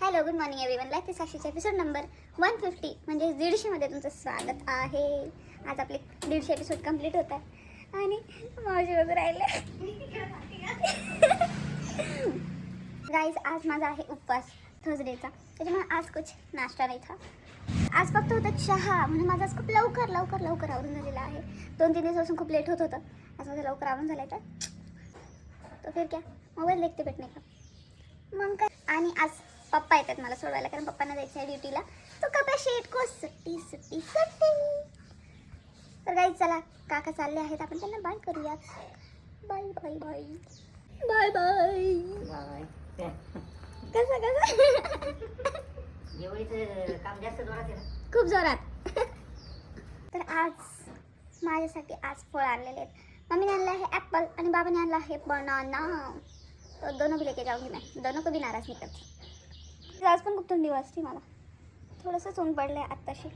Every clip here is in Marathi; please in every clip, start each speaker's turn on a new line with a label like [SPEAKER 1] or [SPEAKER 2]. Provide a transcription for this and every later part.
[SPEAKER 1] Hello good morning everyone. Life is साक्षीचा एपिसोड नंबर 150 म्हणजे 150 मध्ये तुमचं स्वागत आहे. आज आपले 150 एपिसोड कंप्लीट होत आहे आणि मावशी वगैरे राहिले. गाईज आज माझा आहे उपवास थर्सडेचा, त्याच्यामुळे आज कुछ नाश्ता नाही था. आज फक्त होता चहा, म्हणून माझं आज खूप लवकर आवरून झालेलं आहे. 2-3 दिवसापासून खूप लेट होत होतं. आज माझं लवकर आवरून झालं आहे. तर फिर क्या मोबाईल देखते भेटणे का मग काय. आणि आज पप्पा येतात मला सोडवायला, कारण पप्पांना जायचं आहे ड्युटीला. तो कपा शेट को सुट्टी. तर गाईज चला, काका चालले आहेत, आपण त्यांना बाय करूया. Bye bye bye bye bye. कसं
[SPEAKER 2] काम जास्त जोरात आहे ना?
[SPEAKER 1] खूप जोरात. तर आज माझ्यासाठी आज फळ आणलेले आहेत. मम्मीने आणलं आहे ॲपल आणि बाबाने आणलं आहे बनाना. तो दोनों भी लेके जाऊंगी मैं, दोनों को भी नाराज नहीं करती. आज पण खूप थंडी वाजते मला, थोडंसं ऊन पडलं आहे आत्ताशी.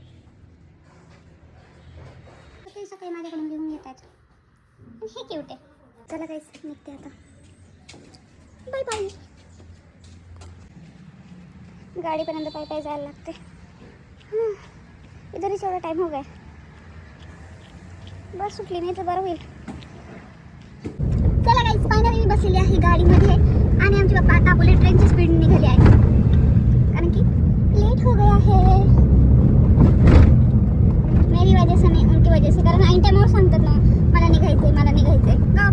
[SPEAKER 1] ते सकाळी माझ्याकडून घेऊन येतात, हे क्यूट आहे. चला काहीच निघते आता, बाय बाय. गाडीपर्यंत पाय जायला लागते. इधरच एवढा टाईम हो गया. बस सुटली नाही तर बरं होईल. चला गाईस, फायनली मी बसलेली आहे गाडीमध्ये आणि आमचे पप्पा आता बुलेट ट्रेनची स्पीड निघाली आहे, कारण की लेट हो गया है. मेरी वजह से नहीं, उनकी वजह से, कारण ऐन टाइमवर सांगतात ना मला निघायचंय का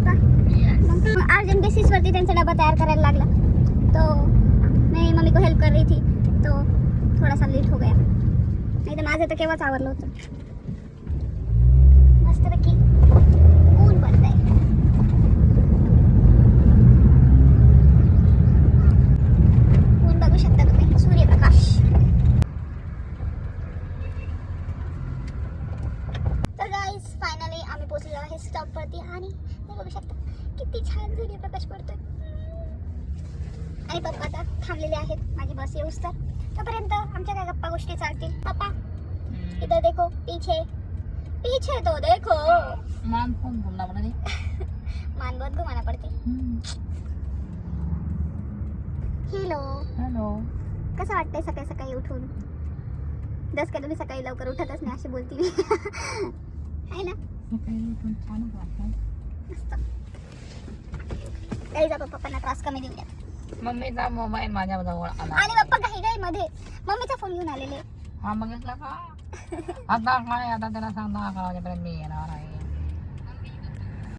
[SPEAKER 1] मग अर्जंट बेसिसवरती त्यांचा डबा तयार करायला लागला. तो मैं मम्मी को हेल्प कर रही थी, तो थोड़ा सा लेट हो गया. नहीं तो माझं तर केव्हाच आवरलं होतं. मस्तपैकी ऊन पडत आहे. ऊन बघू शकता तुम्ही, सूर्यप्रकाश. तर गाईज फायनली आम्ही पोहोचलेलो आहे स्टॉपवरती आणि हे बघू शकता किती छान सूर्यप्रकाश पडतोय. आणि पप्पा आता थांबलेले आहेत माझी बस येऊस तर. तोपर्यंत आमच्या काय गप्पा गोष्टी चालतील. पप्पा इधर देखो, पीछे तो देखो.
[SPEAKER 2] मान फोन घूमना पड़ा नहीं.
[SPEAKER 1] मान बहुत घुमाना पड़ती.
[SPEAKER 2] हेलो
[SPEAKER 1] कसं वाटतंय सकाळी सकाळी उठून? जस काय तुम्ही सकाळी लवकर उठतच नाही अशी बोलती मी. आहे ना
[SPEAKER 2] छान वाटतं.
[SPEAKER 1] मस्त. काही जा पप्पांना त्रास कमी देऊयात.
[SPEAKER 2] मम्मीचा मोबाईल माझ्या जवळ आला
[SPEAKER 1] आणि पप्पा घाई मध्ये मम्मीचा फोन घेऊन आलेले.
[SPEAKER 2] हा बघितला का? आता काय, आता त्याला सांग 10 वाजेपर्यंत मी येणार आहे.